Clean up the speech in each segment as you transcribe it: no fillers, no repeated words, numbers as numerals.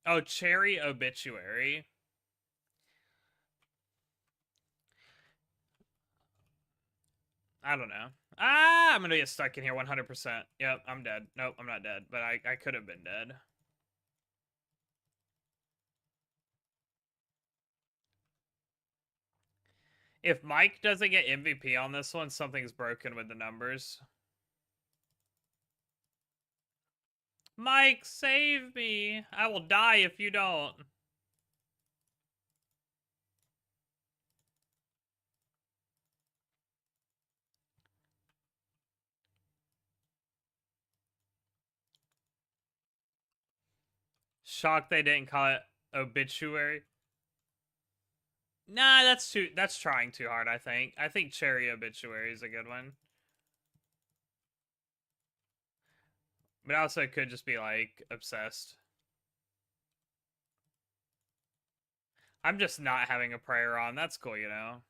Oh, Cherry Obituary. I don't know. Ah, I'm gonna get stuck in here 100%. Yep, I'm dead. Nope, I'm not dead, but I could have been dead. If Mike doesn't get MVP on this one, something's broken with the numbers. Mike, save me! I will die if you don't. Shocked they didn't call it obituary. Nah, that's trying too hard, I think. I think Cherry Obituary is a good one. But also it could just be like obsessed. I'm just not having a prayer on. That's cool, you know.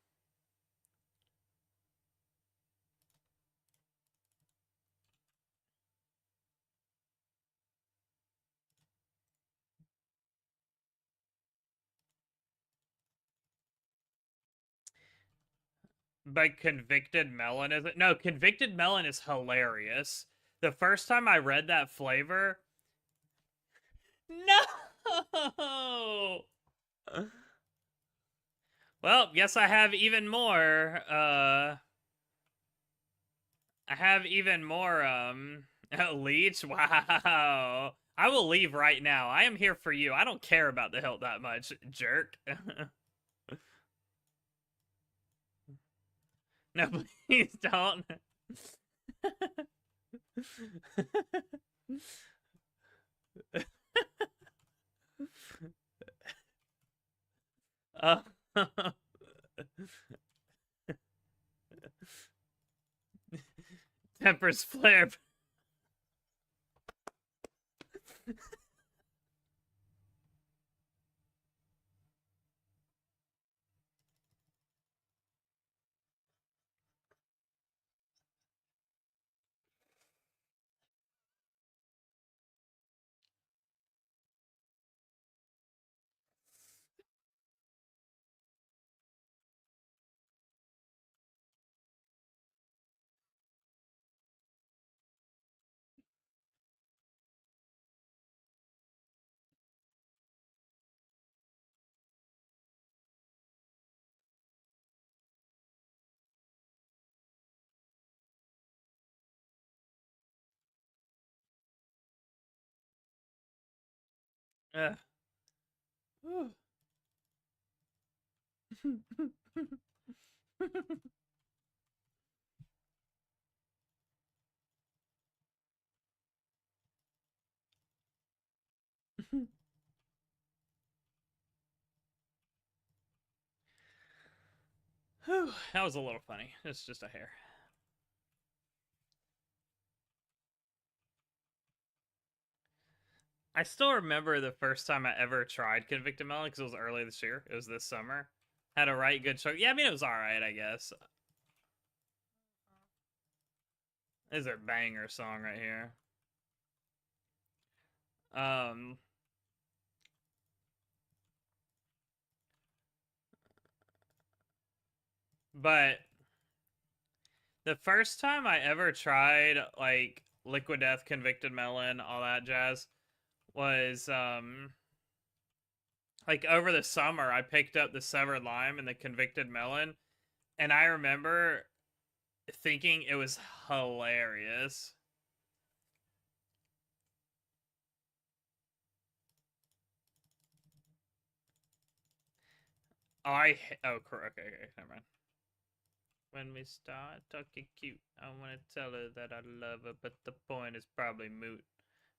But Convicted Melon is it? No, Convicted Melon is hilarious. The first time I read that flavor, no. Well, guess I have even more. I have even more. Leech. Wow. I will leave right now. I am here for you. I don't care about the hilt that much, jerk. No, please don't. uh, Temper's flare. Uh. That was a little funny. It's just a hair. I still remember the first time I ever tried Convicted Melon because it was early this year. It was this summer. Had a right good choke. Yeah, I mean it was alright, I guess. This is a banger song right here. But the first time I ever tried like Liquid Death, Convicted Melon, all that jazz was like over the summer I picked up the Severed Lime and the Convicted Melon, and I remember thinking it was hilarious. Okay, never mind. When we start talking cute, I want to tell her that I love her, but the point is probably moot.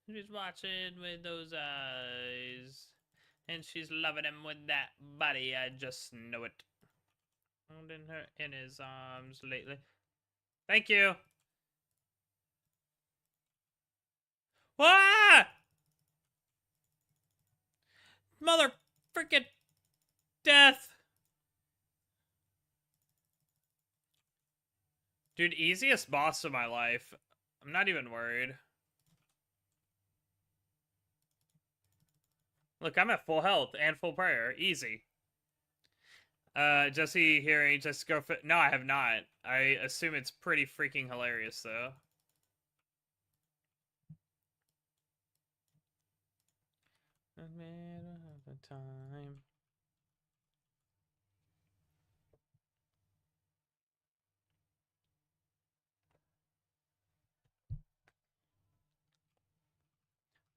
She's watching with those eyes, and she's loving him with that body. I just know it. Holding her in his arms lately. Thank you. Ah! Mother freaking death. Dude, easiest boss of my life. I'm not even worried. Look, I'm at full health and full prayer. Easy. Jesse hearing Jesse go fit. No, I have not. I assume it's pretty freaking hilarious, though. The middle of the time.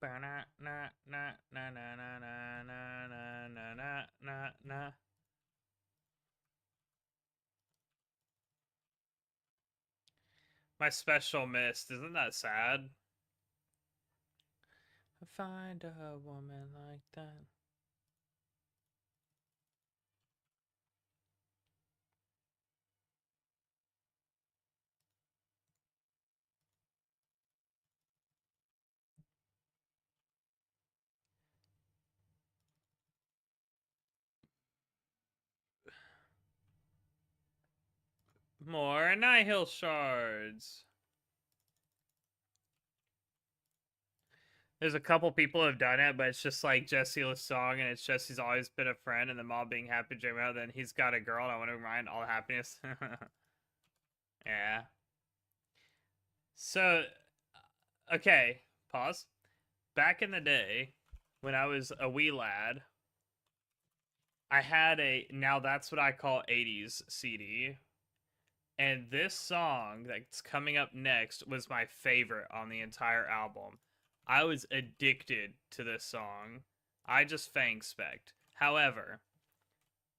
Na na na na na na na na na na na na. My special missed. Isn't that sad? I find a woman like that. More Nihil shards. There's a couple people who have done it, but it's just like Jesse's song, and it's just he's always been a friend, and them all being happy to dream out. Then he's got a girl, and I want to remind all happiness. Yeah. So, okay, pause. Back in the day, when I was a wee lad, I had a now that's what I call 80s CD. And this song that's coming up next was my favorite on the entire album. I was addicted to this song. I just fang spect. However,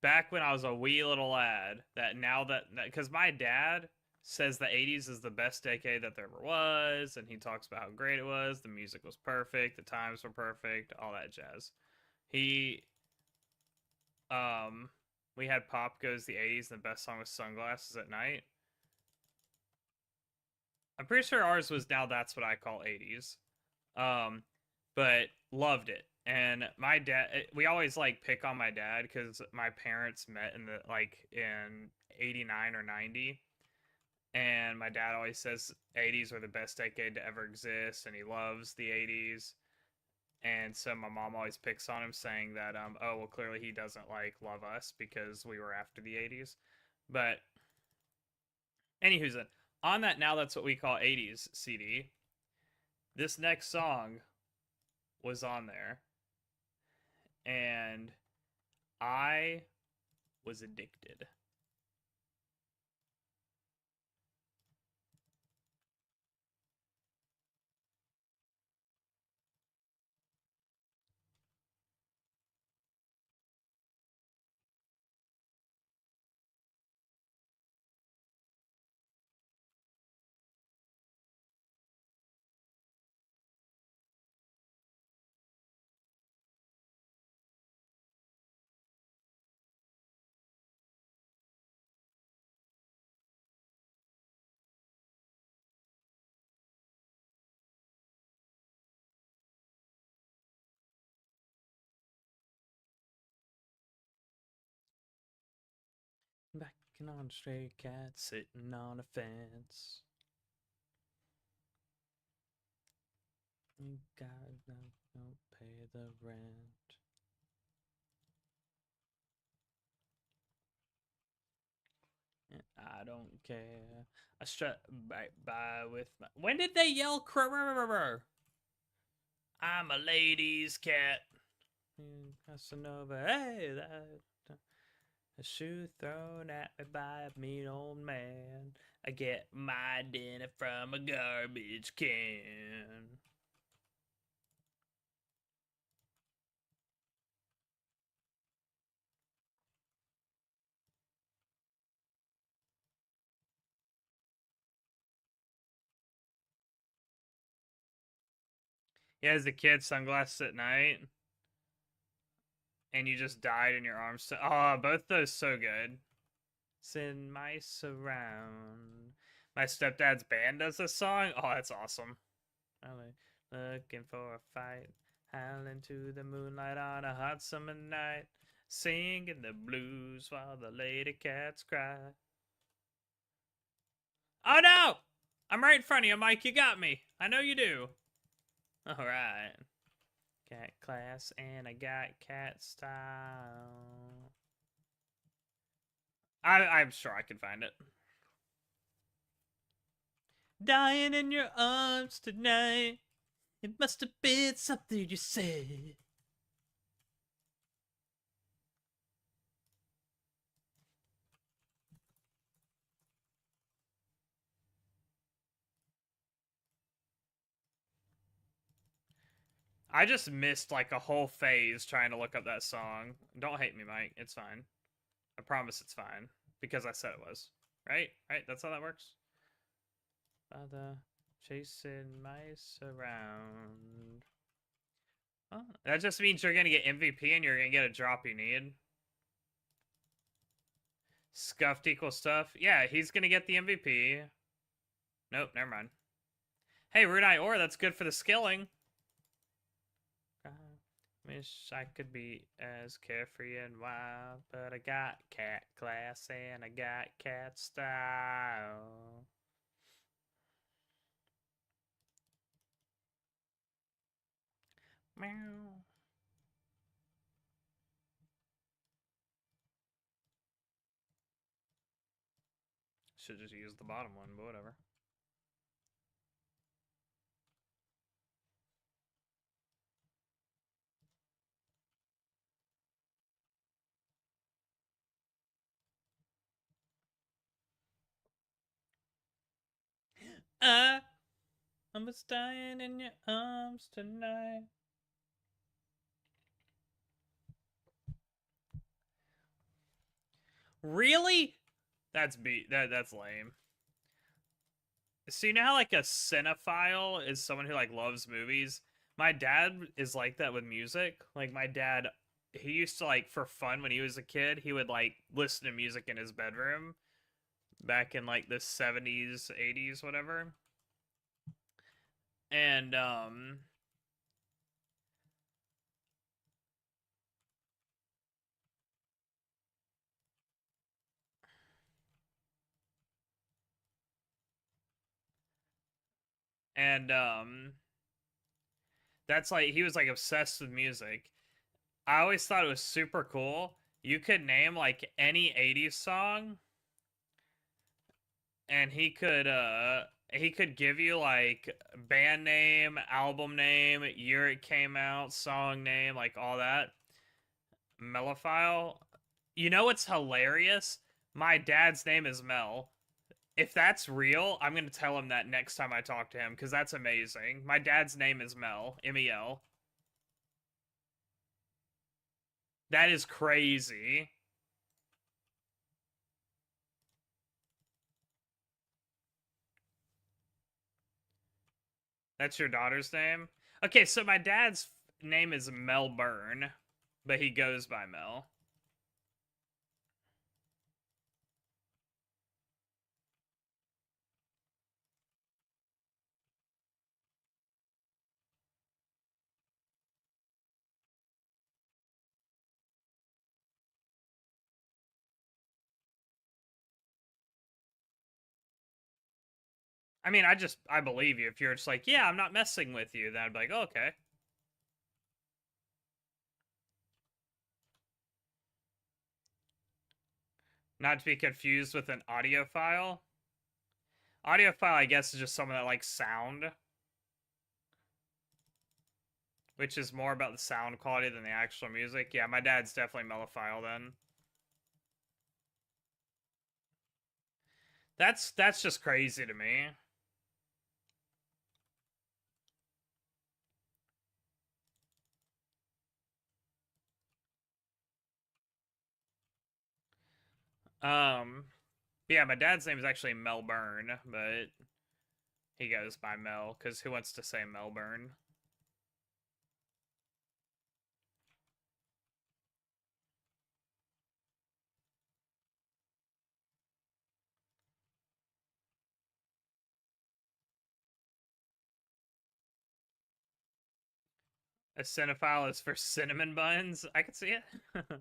back when I was a wee little lad, because my dad says the 80s is the best decade that there ever was, and he talks about how great it was, the music was perfect, the times were perfect, all that jazz. He we had Pop Goes the 80s, and the best song was Sunglasses at Night. I'm pretty sure ours was Now That's What I Call 80s. But loved it. And my dad, we always like pick on my dad because my parents met in in 89 or 90. And my dad always says 80s were the best decade to ever exist, and he loves the 80s. And so my mom always picks on him, saying that, oh, well, clearly he doesn't love us because we were after the 80s. But anywho's it. On that Now That's What We Call 80s CD, this next song was on there, and I was addicted. Backing on a stray cat sitting on a fence. You gotta don't pay the rent. And I don't care. I strut right by with my. When did they yell crrrr? I'm a lady's cat. Casanova, hey, that. A shoe thrown at me by a mean old man. I get my dinner from a garbage can. Yeah, as a kid, sunglasses at night, and you just died in your arms. Oh, both those so good. Send mice around. My stepdad's band does this song. Oh, that's awesome. Looking for a fight, howling to the moonlight on a hot summer night, singing the blues while the lady cats cry. Oh no! I'm right in front of you, Mike. You got me. I know you do. All right. cat class and I got cat style. I'm sure I can find it. Dying in your arms tonight. It must have been something you said. I just missed like a whole phase trying to look up that song. Don't hate me, Mike. It's fine. I promise it's fine. Because I said it was. Right? Right? That's how that works? Father chasing mice around. Oh, that just means you're gonna get MVP and you're gonna get a drop you need. Scuffed equals stuff. Yeah, he's gonna get the MVP. Nope, never mind. Hey, Runai Ore, that's good for the skilling. Wish I could be as carefree and wild, but I got cat class and I got cat style. Meow. Should just use the bottom one, but whatever. I'm just dying in your arms tonight. Really? That's that's lame. So you know how like a cinephile is someone who like loves movies? My dad is like that with music. Like my dad, he used to like for fun when he was a kid, he would like listen to music in his bedroom back in like the 70s, 80s, whatever. And and that's like he was like obsessed with music. I always thought it was super cool. You could name like any 80s song and he could give you like band name, album name, year it came out, song name, like all that. Melophile. You know what's hilarious? My dad's name is Mel. If that's real, I'm going to tell him that next time I talk to him because that's amazing. My dad's name is Mel, M-E-L. That is crazy. That's your daughter's name? Okay, so my dad's name is Melbourne, but he goes by Mel. I mean, I believe you. If you're just like, yeah, I'm not messing with you, then I'd be like, oh, okay. Not to be confused with an audiophile. Audiophile, I guess, is just someone that likes sound, which is more about the sound quality than the actual music. Yeah, my dad's definitely mellophile then. That's just crazy to me. Yeah, my dad's name is actually Melbourne, but he goes by Mel because who wants to say Melbourne? A cinephile is for cinnamon buns. I could see it.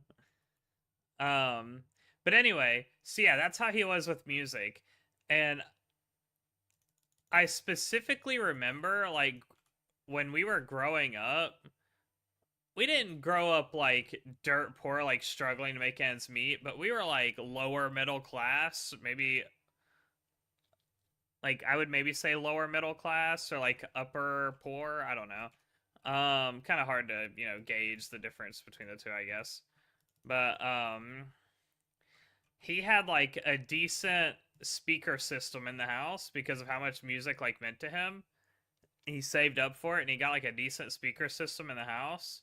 um, but anyway, so yeah, that's how he was with music, and I specifically remember like when we were growing up, we didn't grow up like dirt poor, like struggling to make ends meet, but we were like lower middle class, maybe like I would maybe say lower middle class or like upper poor. I don't know. Kind of hard to gauge the difference between the two, I guess. But he had like a decent speaker system in the house because of how much music like meant to him. He saved up for it and he got like a decent speaker system in the house.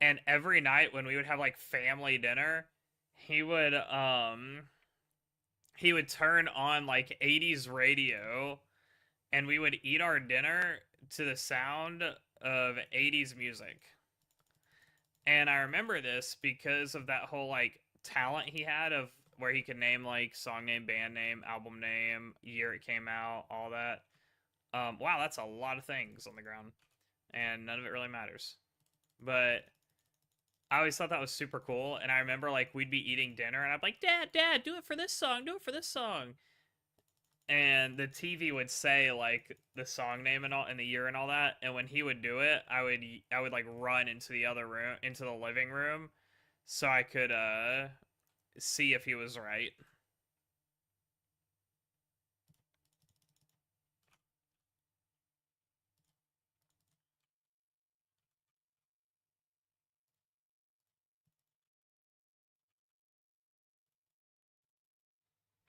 And every night when we would have like family dinner, he would um he would turn on like 80s radio and we would eat our dinner to the sound of 80s music. And I remember this because of that whole like talent he had of where he could name like song name, band name, album name, year it came out, all that. Wow, that's a lot of things on the ground, and none of it really matters. But I always thought that was super cool, and I remember like we'd be eating dinner, and I'd be like, "Dad, do it for this song, do it for this song," and the TV would say like the song name and all and the year and all that, and when he would do it, I would like run into the other room, into the living room, so I could see if he was right.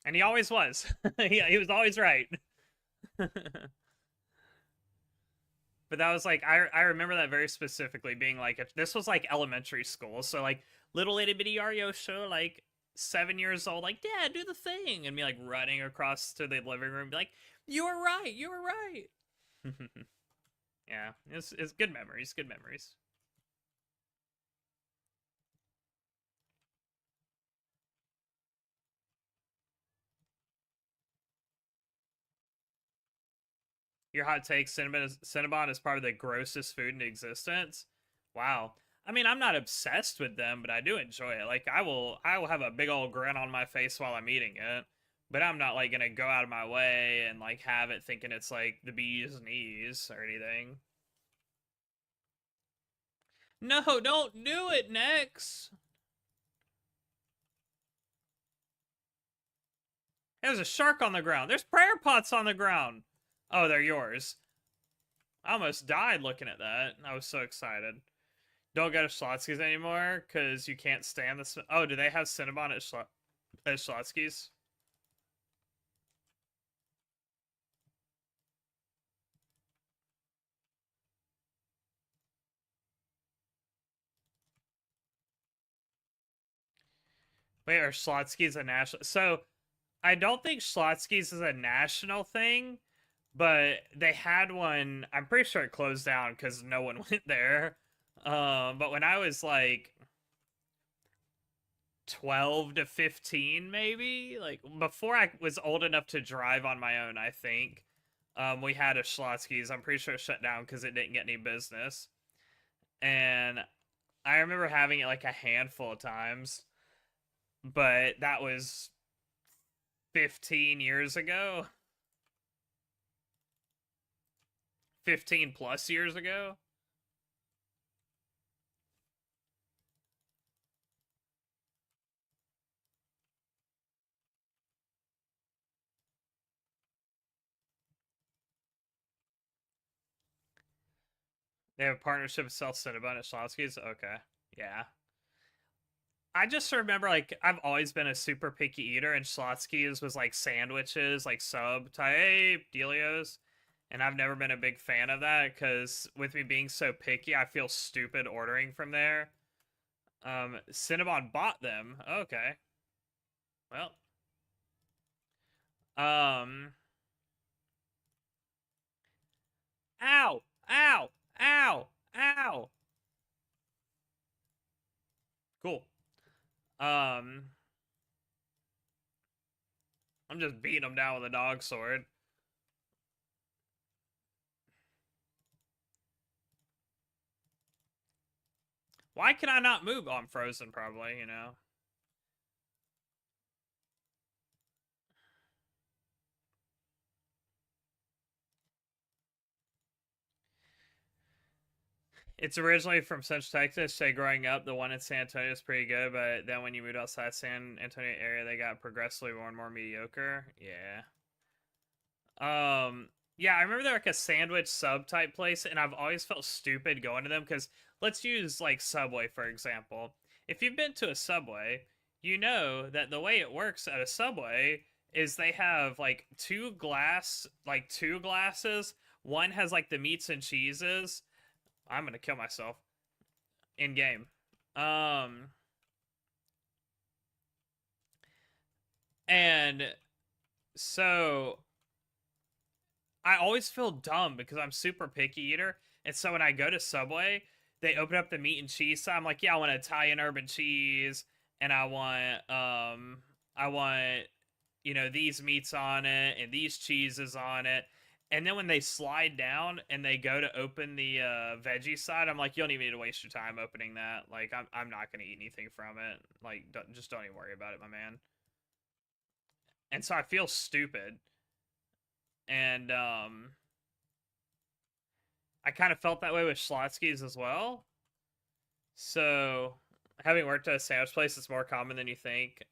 And he always was. He was always right. But that was like I remember that very specifically being like this was like elementary school, so like little itty bitty Ario show like 7 years old, like Dad, do the thing, and me like running across to the living room, be like, you were right, you were right. Yeah, it's good memories, good memories. Your hot take: Cinnabon is probably the grossest food in existence. Wow. I mean, I'm not obsessed with them, but I do enjoy it. Like I will have a big old grin on my face while I'm eating it, but I'm not like gonna go out of my way and like have it thinking it's like the bee's knees or anything. No, don't do it, Nex. There's a shark on the ground. There's prayer pots on the ground. Oh, they're yours. I almost died looking at that. I was so excited. Don't go to Schlotzsky's anymore because you can't stand this. Oh, do they have Cinnabon at Schlotzsky's? Wait, are Schlotzsky's a national? So I don't think Schlotzsky's is a national thing, but they had one. I'm pretty sure it closed down because no one went there. But when I was like 12 to 15, maybe like before I was old enough to drive on my own, I think we had a Schlotzsky's. I'm pretty sure it shut down because it didn't get any business. And I remember having it like a handful of times, but that was 15 years ago, 15 plus years ago. They have a partnership with Sell Cinnabon at Schlotzsky's. Okay. Yeah. I just remember like I've always been a super picky eater, and Schlotzsky's was like sandwiches, like sub type dealios. And I've never been a big fan of that because with me being so picky, I feel stupid ordering from there. Cinnabon bought them. Okay. Well, um, ow, ow, ow, ow. Cool. Um, I'm just beating them down with a dog sword. Why can I not move? Oh, I'm frozen, probably, you know. It's originally from Central Texas. Say growing up, the one in San Antonio is pretty good, but then when you moved outside San Antonio area, they got progressively more and more mediocre. Yeah. Yeah, I remember they're like a sandwich sub type place, and I've always felt stupid going to them because let's use like Subway for example. If you've been to a Subway, you know that the way it works at a Subway is they have like two glasses. One has like the meats and cheeses. I'm gonna kill myself in game. Um, and so I always feel dumb because I'm super picky eater, and so when I go to Subway, they open up the meat and cheese side. I'm like, yeah, I want Italian urban cheese, and I want these meats on it and these cheeses on it. And then when they slide down and they go to open the veggie side, I'm like, you don't even need to waste your time opening that. Like, I'm not gonna eat anything from it. Like, just don't even worry about it, my man. And so I feel stupid, and I kind of felt that way with Schlotsky's as well. So, having worked at a sandwich place, it's more common than you think.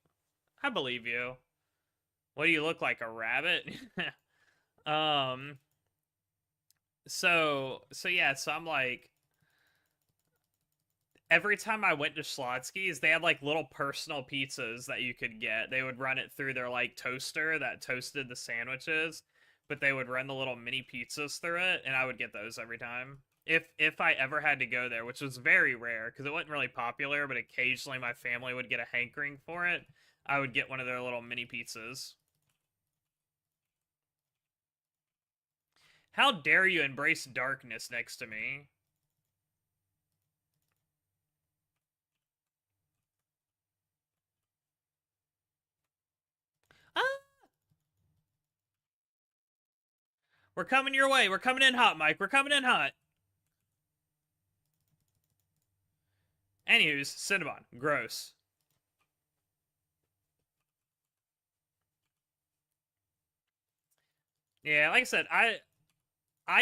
I believe you. What do you look like, a rabbit? um. So yeah. So I'm like, every time I went to Schlotsky's, they had like little personal pizzas that you could get. They would run it through their like toaster that toasted the sandwiches, but they would run the little mini pizzas through it, and I would get those every time. If I ever had to go there, which was very rare because it wasn't really popular, but occasionally my family would get a hankering for it, I would get one of their little mini pizzas. How dare you embrace darkness next to me? Ah, we're coming your way. We're coming in hot, Mike. We're coming in hot. Anywho's, Cinnabon. Gross. Yeah, like I said, I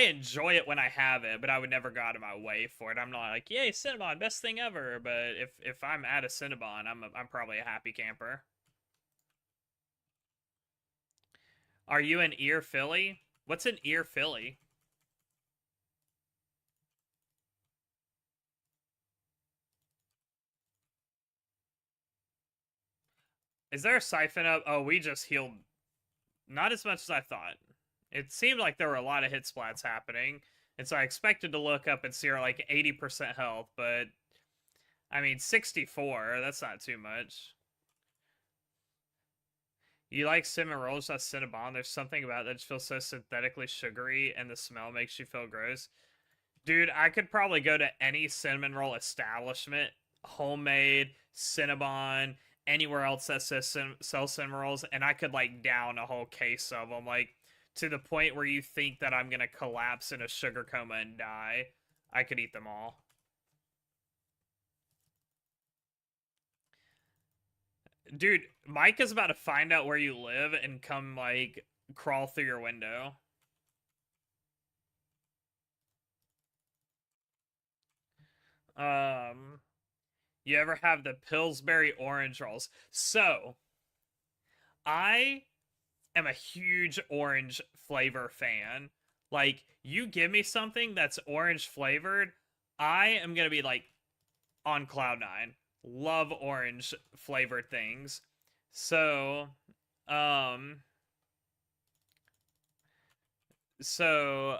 enjoy it when I have it, but I would never go out of my way for it. I'm not like, yay, Cinnabon, best thing ever. But if I'm at a Cinnabon, I'm probably a happy camper. Are you an ear Philly? What's an ear Philly? Is there a siphon up? Oh, we just healed not as much as I thought. It seemed like there were a lot of hit splats happening, and so I expected to look up and see her like 80% health, but I mean 64, that's not too much. You like cinnamon rolls at Cinnabon? There's something about it that just feels so synthetically sugary, and the smell makes you feel gross. Dude, I could probably go to any cinnamon roll establishment, homemade, Cinnabon, anywhere else that says sells cinnamon rolls, and I could like down a whole case of them, like to the point where you think that I'm gonna collapse in a sugar coma and die. I could eat them all. Dude, Mike is about to find out where you live and come like crawl through your window. Um, you ever have the Pillsbury orange rolls? So, I am a huge orange flavor fan. Like, you give me something that's orange flavored, I am gonna be like on cloud nine. Love orange flavored things. So, um, so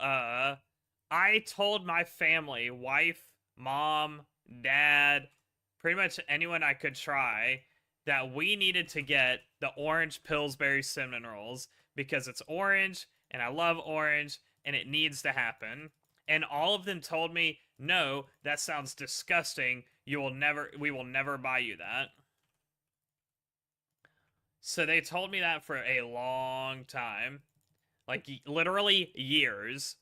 I told my family, wife, mom, dad, pretty much anyone I could try, that we needed to get the orange Pillsbury cinnamon rolls because it's orange and I love orange and it needs to happen. And all of them told me, no, that sounds disgusting. We will never buy you that. So they told me that for a long time, like literally years.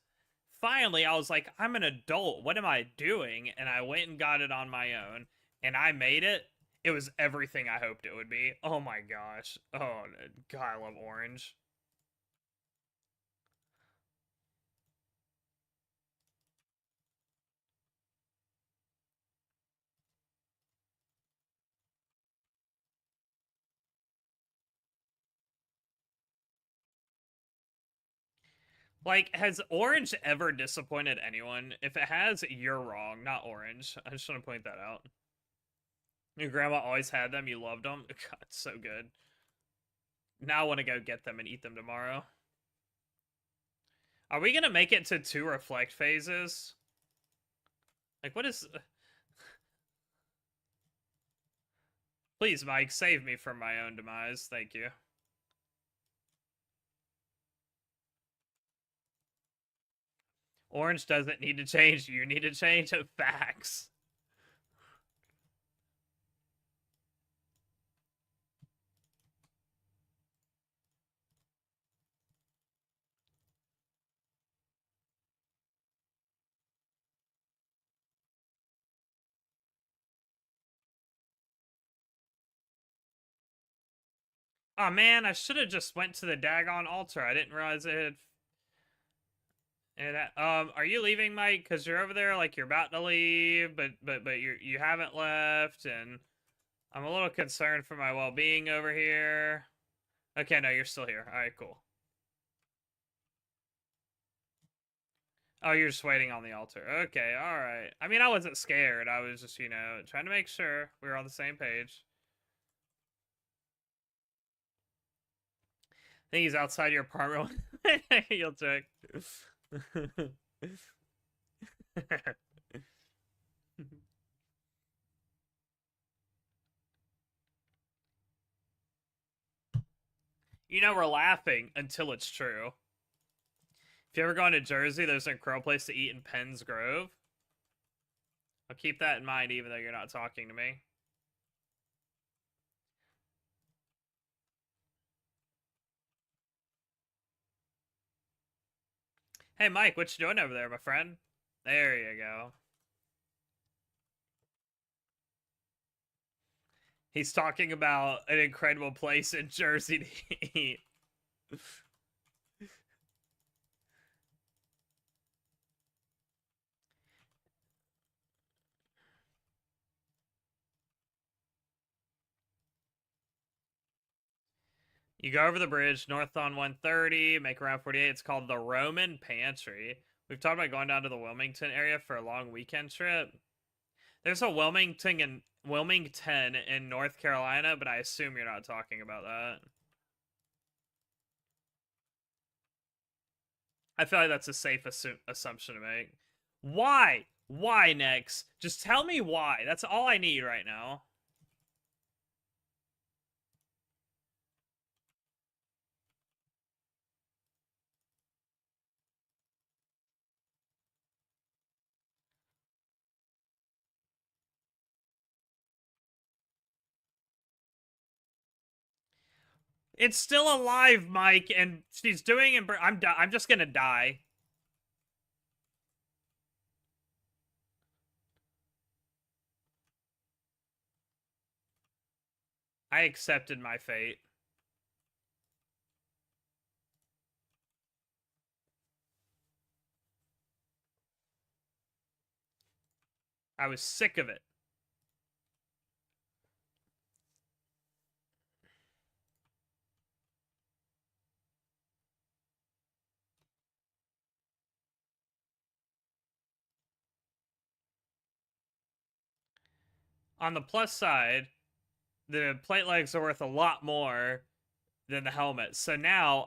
Finally, I was like, I'm an adult. What am I doing? And I went and got it on my own, and I made it. It was everything I hoped it would be. Oh my gosh. Oh, God, I love orange. Like, has Orange ever disappointed anyone? If it has, you're wrong, not Orange. I just want to point that out. Your grandma always had them, you loved them. God, it's so good. Now I want to go get them and eat them tomorrow. Are we gonna make it to 2 reflect phases? Like, what is... Please, Mike, save me from my own demise. Thank you. Orange doesn't need to change. You need to change. Facts. Oh man, I should have just went to the daggone altar. I didn't realize it had... are you leaving, Mike? Because you're over there like you're about to leave, but you haven't left, and I'm a little concerned for my well-being over here. Okay, no, you're still here. All right, cool. Oh, you're just waiting on the altar. Okay, all right. I mean, I wasn't scared. I was just, trying to make sure we were on the same page. I think he's outside your apartment. You'll check. We're laughing until it's true. If you ever go into Jersey, there's a crow place to eat in Penn's Grove. I'll keep that in mind even though you're not talking to me. Hey, Mike, what you doing over there, my friend? There you go. He's talking about an incredible place in Jersey to eat. You go over the bridge, north on 130, make around 48. It's called the Roman Pantry. We've talked about going down to the Wilmington area for a long weekend trip. There's a Wilmington in North Carolina, but I assume you're not talking about that. I feel like that's a safe assumption to make. Why? Why, Nex? Just tell me why. That's all I need right now. It's still alive, Mike, and she's doing it. I'm just gonna die. I accepted my fate. I was sick of it. On the plus side, the plate legs are worth a lot more than the helmet. So now